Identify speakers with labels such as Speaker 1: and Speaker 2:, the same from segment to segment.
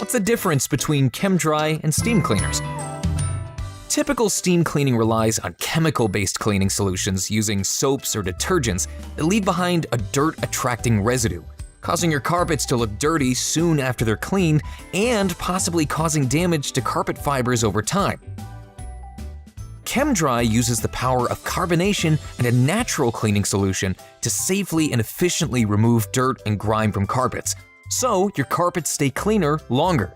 Speaker 1: What's the difference between Chem-Dry and steam cleaners? Typical steam cleaning relies on chemical-based cleaning solutions using soaps or detergents that leave behind a dirt-attracting residue, causing your carpets to look dirty soon after they're cleaned and possibly causing damage to carpet fibers over time. Chem-Dry uses the power of carbonation and a natural cleaning solution to safely and efficiently remove dirt and grime from carpets, so your carpets stay cleaner longer.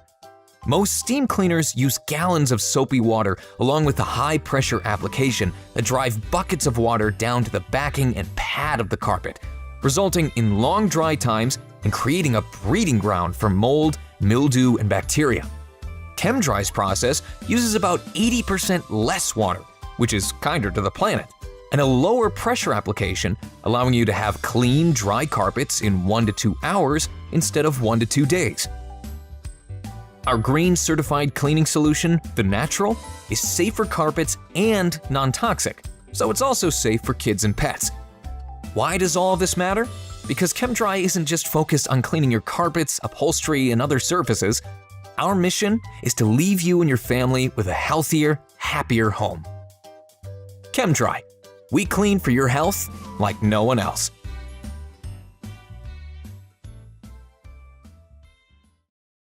Speaker 1: Most steam cleaners use gallons of soapy water along with a high-pressure application that drive buckets of water down to the backing and pad of the carpet, resulting in long dry times and creating a breeding ground for mold, mildew, and bacteria. Chem-Dry's process uses about 80% less water, which is kinder to the planet, and a lower pressure application, allowing you to have clean, dry carpets in 1 to 2 hours instead of 1 to 2 days. Our green certified cleaning solution, The Natural, is safe for carpets and non-toxic, so it's also safe for kids and pets. Why does all of this matter? Because Chem-Dry isn't just focused on cleaning your carpets, upholstery, and other surfaces. Our mission is to leave you and your family with a healthier, happier home. Chem-Dry. We clean for your health like no one else.